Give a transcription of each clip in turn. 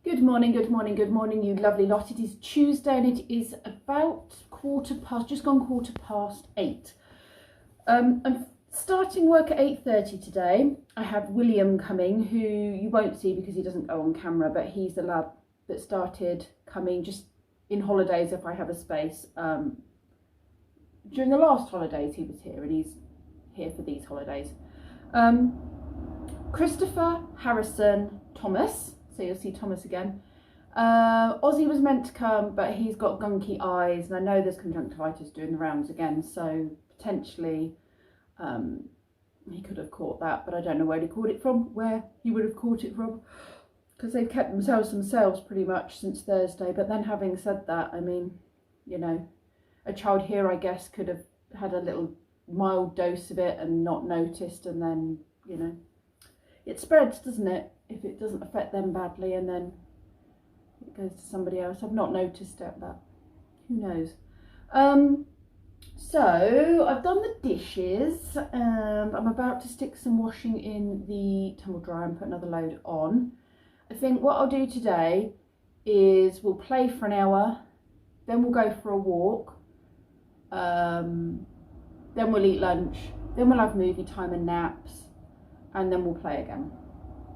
Good morning, good morning, good morning, you lovely lot. It is Tuesday and it is about just gone 8:15. I'm starting work at 8:30 today. I have William coming, who you won't see because he doesn't go on camera, but he's the lad that started coming just in holidays if I have a space. During the last holidays he was here and he's here for these holidays. Christopher, Harrison, Thomas. So you'll see Thomas again. Ozzy was meant to come, but he's got gunky eyes, and I know there's conjunctivitis doing the rounds again, so potentially he could have caught that, but I don't know where he would have caught it from, because they've kept themselves pretty much since Thursday. But then having said that, I mean, you know, a child here, I guess, could have had a little mild dose of it and not noticed, and then, you know, it spreads, doesn't it? If it doesn't affect them badly and then it goes to somebody else. I've not noticed it, but who knows. So I've done the dishes. I'm about to stick some washing in the tumble dryer and put another load on. I think what I'll do today is we'll play for an hour, then we'll go for a walk, then we'll eat lunch, then we'll have movie time and naps, and then we'll play again.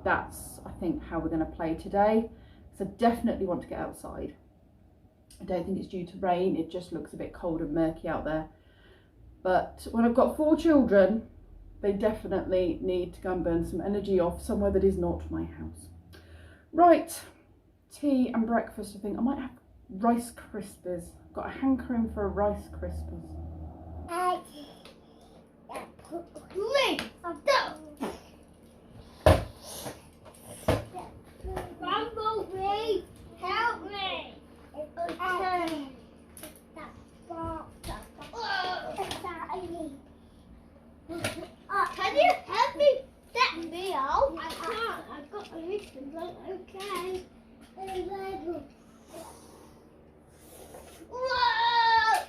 That's, I think, how we're going to play today, because I definitely want to get outside. I don't think it's due to rain, it just looks a bit cold and murky out there. But when I've got 4 children, they definitely need to go and burn some energy off somewhere that is not my house. Right, tea and breakfast. I think I might have Rice Krispies. Got a hankering for a Rice Krispies. Help me! Okay. Can you help me set me out? I can't. I've got a listen, but okay. Whoa!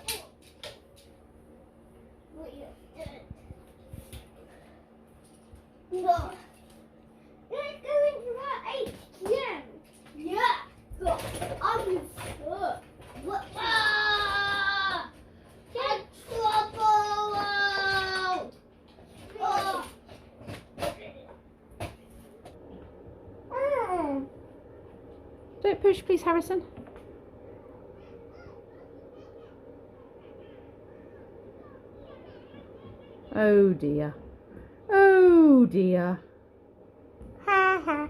What you doing? No. Let's go into our ATM. Yeah. Look, I'm good. What? Ah! Get trouble! Oh. Don't push, please, Harrison. Oh dear. Oh dear. Ha ha.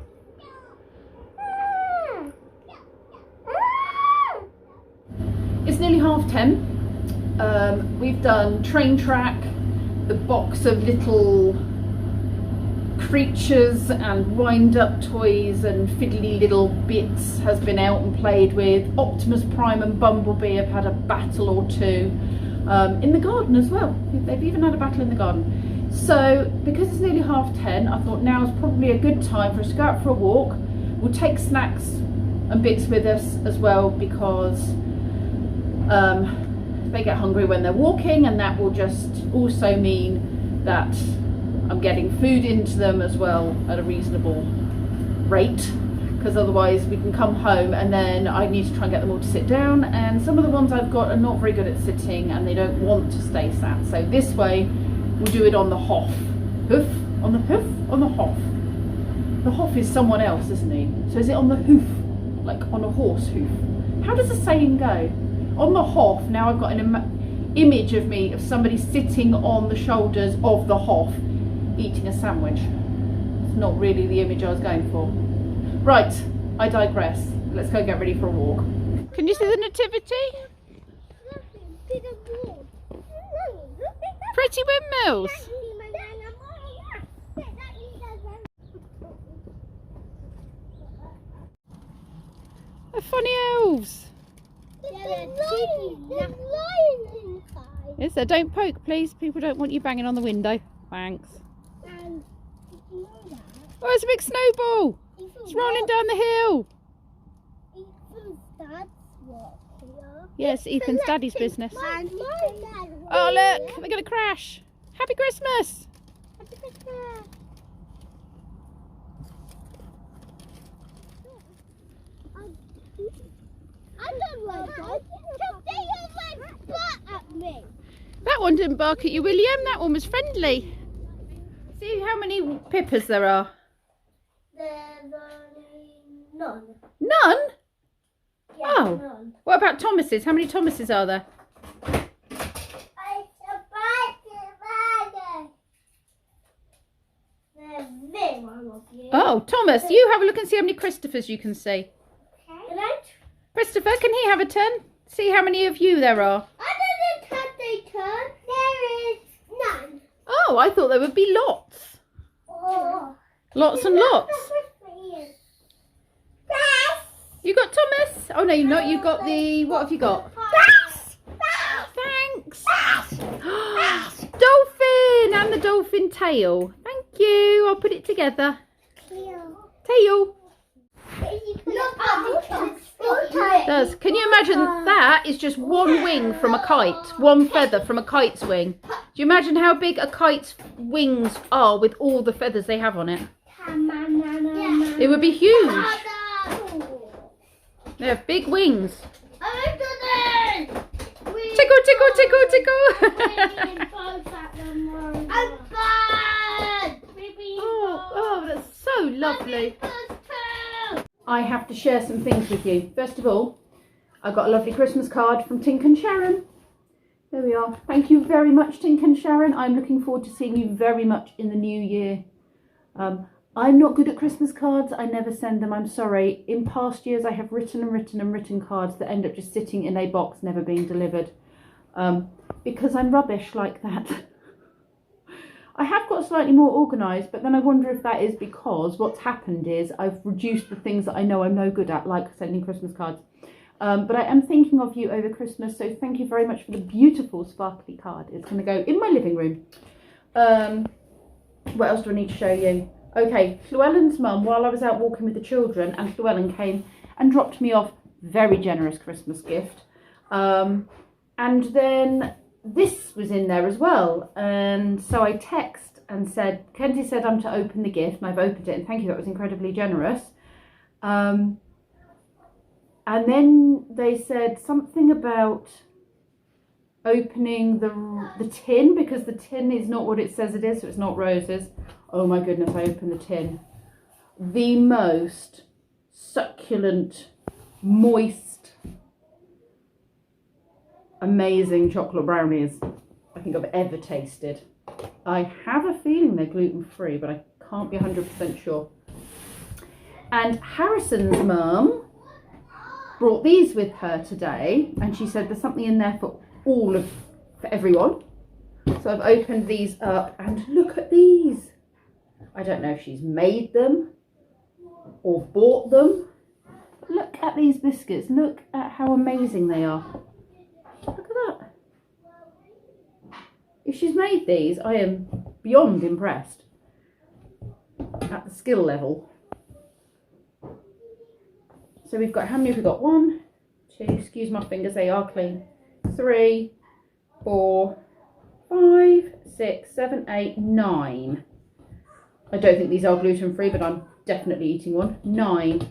It's nearly 10:30. We've done train track, the box of little creatures and wind-up toys and fiddly little bits has been out and played with. Optimus Prime and Bumblebee have had a battle or two in the garden as well. They've even had a battle in the garden. So because it's nearly 10:30, I thought now is probably a good time for us to go out for a walk. We'll take snacks and bits with us as well, because they get hungry when they're walking, and that will just also mean that I'm getting food into them as well at a reasonable rate, because otherwise we can come home and then I need to try and get them all to sit down, and some of the ones I've got are not very good at sitting and they don't want to stay sat. So this way we'll do it on the hoff. Hoof? On the hoof? On the hoff. The hoff is someone else, isn't he? So is it on the hoof? Like on a horse hoof? How does the saying go? On the hoff. Now I've got an image of me, of somebody sitting on the shoulders of the hoff eating a sandwich. It's not really the image I was going for. Right, I digress. Let's go get ready for a walk. Can you see the nativity? Pretty windmills. They're funny elves. Is there? Don't poke, please. People don't want you banging on the window. Thanks. Oh, it's a big snowball. It's rolling down the hill. Ethan's dad's work here. Yes, Ethan's daddy's business. And my dad. Oh look, they're going to crash. Happy Christmas. Happy Christmas. At me. That one didn't bark at you, William. That one was friendly. See how many Pippas there are? There's only none. None? Yeah, Oh. none. What about Thomases? How many Thomases are there? Oh, Thomas, you have a look and see how many Christophers you can see. Okay. Christopher, can he have a turn? See how many of you there are. I didn't have a turn. There is none. Oh, I thought there would be lots. Oh. Lots and lots. You got Thomas? Oh no, you've not. You've got the. What have you got? Thanks. Dolphin and the dolphin tail. Thank you. I'll put it together. Tail. Does. Can you imagine that is just one wing from a kite, one feather from a kite's wing? Do you imagine how big a kite's wings are with all the feathers they have on it? It would be huge. They have big wings. Tickle, tickle, tickle, tickle. Oh, that's so lovely. I have to share some things with you. First of all, I got a lovely Christmas card from Tink and Sharon. There we are. Thank you very much, Tink and Sharon. I'm looking forward to seeing you very much in the new year. I'm not good at Christmas cards. I never send them. I'm sorry. In past years, I have written cards that end up just sitting in a box, never being delivered. Because I'm rubbish like that. I have got slightly more organised, but then I wonder if that is because what's happened is I've reduced the things that I know I'm no good at, like sending Christmas cards. But I am thinking of you over Christmas, so thank you very much for the beautiful sparkly card. It's going to go in my living room. What else do I need to show you? Okay, Llewellyn's mum, while I was out walking with the children, and Llewellyn came and dropped me off very generous Christmas gift. And then this was in there as well, and so I text and said, Kenzie said I'm to open the gift, and I've opened it, and thank you, that was incredibly generous. And then they said something about opening the tin, because the tin is not what it says it is, so it's not roses. Oh my goodness, I opened the tin. The most succulent, moist, amazing chocolate brownies I think I've ever tasted. I have a feeling they're gluten-free, but I can't be 100% sure. And Harrison's mum brought these with her today, and she said there's something in there for everyone. So I've opened these up, and look at these. I don't know if she's made them or bought them. Look at these biscuits. Look at how amazing they are. Look at that. If she's made these, I am beyond impressed at the skill level. So we've got, how many have we got? 1, 2, excuse my fingers, they are clean. 3, 4, 5, 6, 7, 8, 9. I don't think these are gluten-free, but I'm definitely eating one. 9.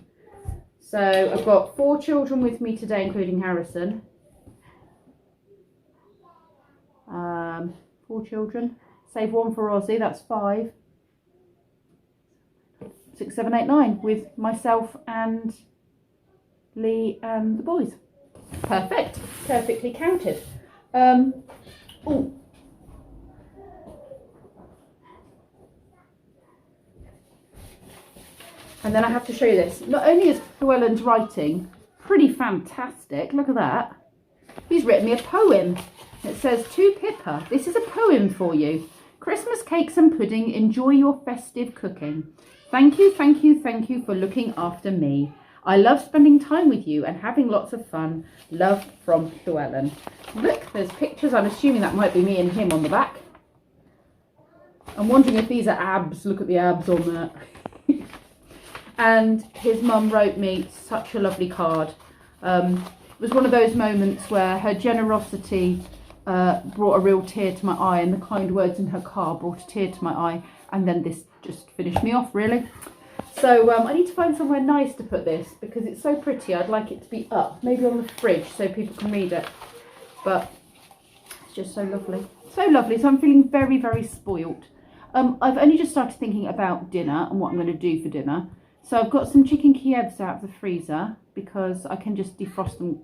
So I've got 4 children with me today, including Harrison. 4 children. Save 1 for Ozzy, that's 5. 6, 7, 8, 9 with myself and Lee and the boys. Perfect. Perfectly counted. Oh. And then I have to show you this. Not only is Llewellyn's writing pretty fantastic, look at that. He's written me a poem. It says, to Pippa, this is a poem for you. Christmas cakes and pudding, enjoy your festive cooking. Thank you, thank you, thank you for looking after me. I love spending time with you and having lots of fun. Love from Llewellyn. Look, there's pictures. I'm assuming that might be me and him on the back. I'm wondering if these are abs. Look at the abs on that. And his mum wrote me such a lovely card. It was one of those moments where her generosity brought a real tear to my eye, and the kind words in her card brought a tear to my eye, and then this just finished me off, really. So I need to find somewhere nice to put this because it's so pretty. I'd like it to be up, maybe on the fridge so people can read it. But it's just so lovely. So lovely. So I'm feeling very, very spoilt. I've only just started thinking about dinner and what I'm going to do for dinner. So I've got some chicken Kievs out of the freezer because I can just defrost them.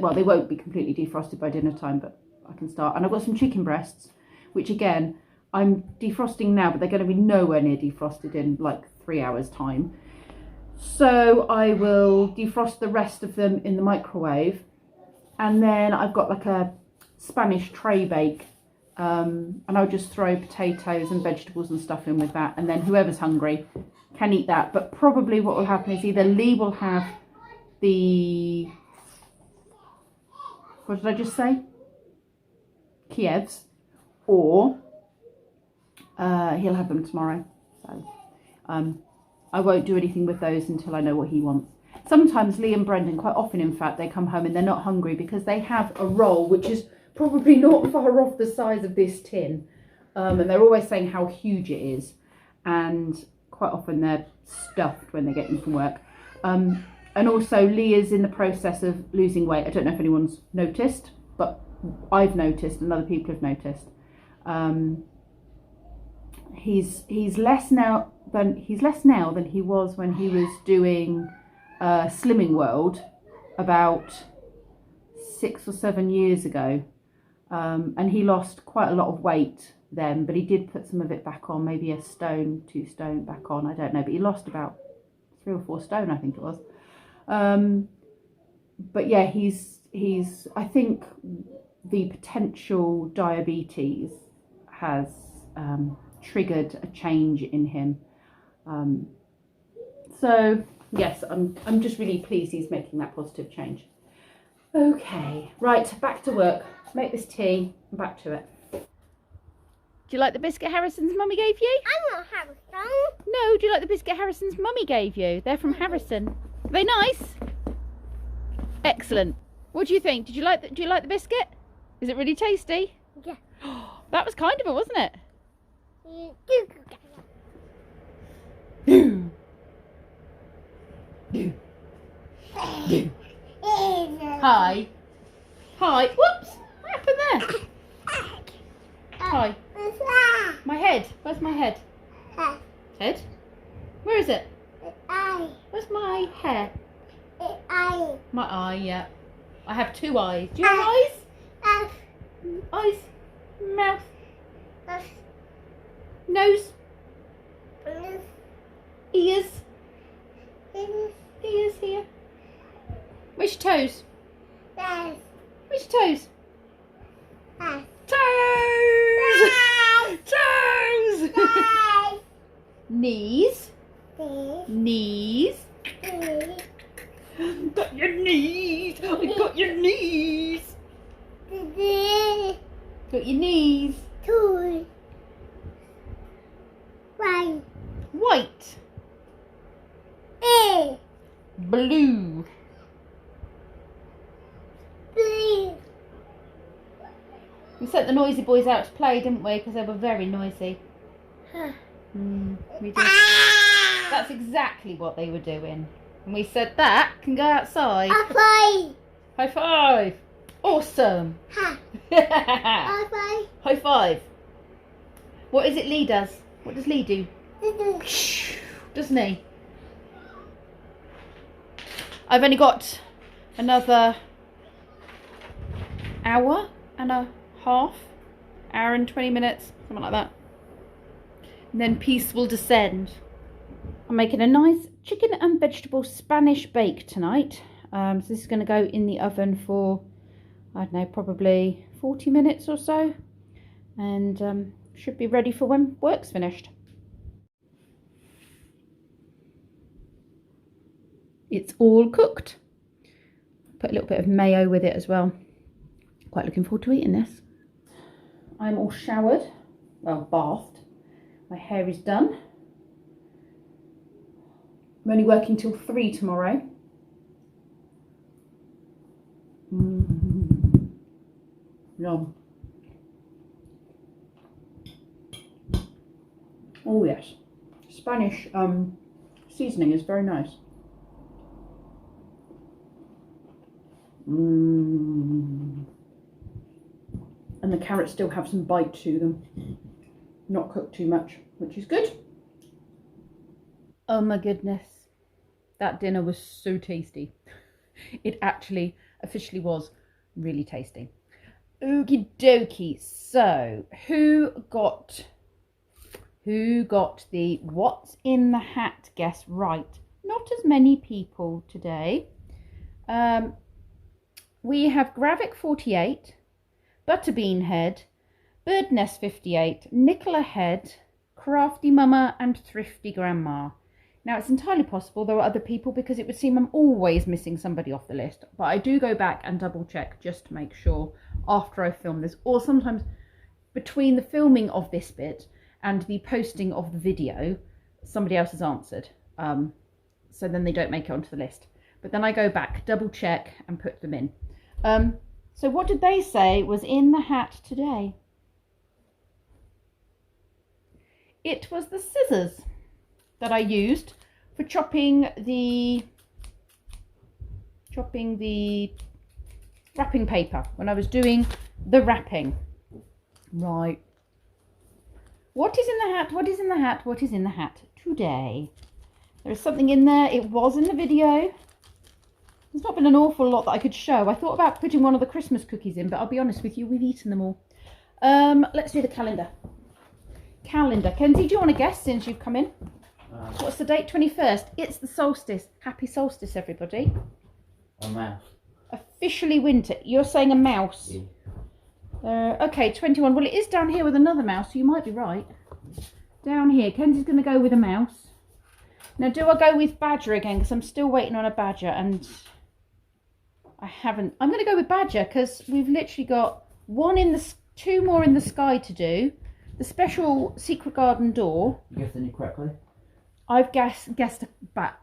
Well, they won't be completely defrosted by dinner time, but I can start. And I've got some chicken breasts, which again, I'm defrosting now, but they're going to be nowhere near defrosted in like 3 hours time. So I will defrost the rest of them in the microwave. And then I've got like a Spanish tray bake. And I'll just throw potatoes and vegetables and stuff in with that. And then whoever's hungry can eat that. But probably what will happen is either Lee will have the... What did I just say? Kievs. Or he'll have them tomorrow. So I won't do anything with those until I know what he wants. Sometimes Lee and Brendan, quite often in fact, they come home and they're not hungry because they have a roll which is probably not far off the size of this tin. And they're always saying how huge it is. And quite often they're stuffed when they get in from work. And also Lee is in the process of losing weight. I don't know if anyone's noticed, but I've noticed and other people have noticed. He's less now than he was when he was doing Slimming World about 6 or 7 years ago. And he lost quite a lot of weight then, but he did put some of it back on, maybe 1 stone, 2 stone back on, I don't know, but he lost about 3 or 4 stone, I think it was. But yeah, he's I think the potential diabetes has triggered a change in him. So yes, I'm just really pleased he's making that positive change. Okay, right, back to work. Make this tea and back to it. Do you like the biscuit Harrison's mummy gave you? I'm not Harrison. No, do you like the biscuit Harrison's mummy gave you? They're from Harrison. Are they nice? Excellent. What do you think? Do you like the biscuit? Is it really tasty? Yeah. That was kind of it, wasn't it? Hi. Hi. Whoops. What happened there? Hi. My head. Where's my head? Head? Where is it? Where's my hair? My eye, yeah. I have 2 eyes. Do you have eyes? Eyes. Mouth. Nose. Ears. Ears here. Where's your toes? Where's your toes? Toes! Toes! Knees. Knees. Got your knees. I got your knees. Got your knees. White. Blue. We sent the noisy boys out to play, didn't we? Because they were very noisy. We did. That's exactly what they were doing. And we said, that can go outside. High five. Awesome. High five. What is it Lee does? What does Lee do? Doesn't he? I've only got another hour and a half. Hour and 20 minutes. Something like that. And then peace will descend. I'm making a nice chicken and vegetable Spanish bake tonight. So this is going to go in the oven for, I don't know, probably 40 minutes or so. And should be ready for when work's finished. It's all cooked. Put a little bit of mayo with it as well. Quite looking forward to eating this. I'm all showered, well, bathed. My hair is done. I'm only working till 3 tomorrow. Yum. Oh yes. Spanish Seasoning is very nice. And the carrots still have some bite to them. Not cooked too much, which is good. Oh my goodness. That dinner was so tasty. It actually officially was really tasty. Okie dokie. So, who got the what's in the hat guess right? Not as many people today. We have Gravic 48, Butterbean Head, Birdnest 58, Nicola Head, Crafty Mama and Thrifty Grandma. Now it's entirely possible there are other people because it would seem I'm always missing somebody off the list. But I do go back and double check just to make sure after I film this, or sometimes between the filming of this bit and the posting of the video, somebody else has answered. So then they don't make it onto the list. But then I go back, double check and put them in. So what did they say was in the hat today? It was the scissors that I used for chopping the wrapping paper when I was doing the wrapping. Right. What is in the hat? What is in the hat? What is in the hat today? There is something in there. It was in the video. There's not been an awful lot that I could show. I thought about putting one of the Christmas cookies in, but I'll be honest with you, we've eaten them all. Let's do the calendar. Kenzie, do you want to guess since you've come in? What's the date? 21st. It's the solstice. Happy solstice, everybody. A mouse. Officially winter. You're saying a mouse. Yeah. Okay, 21. Well, it is down here with another mouse, so you might be right. Down here. Kenzie's going to go with a mouse. Now, do I go with badger again? Because I'm still waiting on a badger and I haven't. I'm going to go with badger because we've literally got two more in the sky to do. The special secret garden door. You guessed any correctly? I've guessed about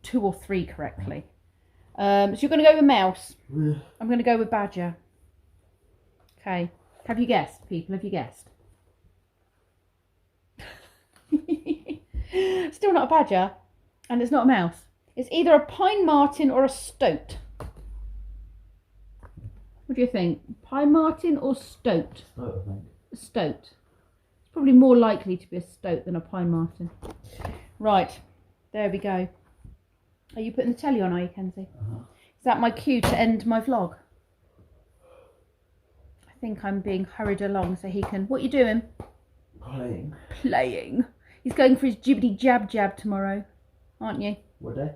2 or 3 correctly. So you're going to go with mouse. I'm going to go with badger. Okay. Have you guessed, people? Have you guessed? Still not a badger. And it's not a mouse. It's either a pine marten or a stoat. What do you think? Pine marten or stoat? Stoat, I think. A stoat. It's probably more likely to be a stoat than a pine marten. Right. There we go. Are you putting the telly on, are you, Kenzie? Is that my cue to end my vlog? I think I'm being hurried along so he can... What are you doing? Playing. He's going for his jibbity jab tomorrow, aren't you? What day?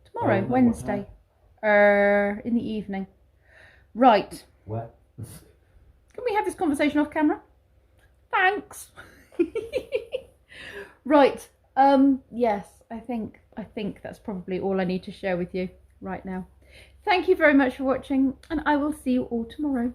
Tomorrow, Wednesday. In the evening. Right. Where? Can we have this conversation off camera? Thanks. Right. Yes, I think that's probably all I need to share with you right now. Thank you very much for watching, and I will see you all tomorrow.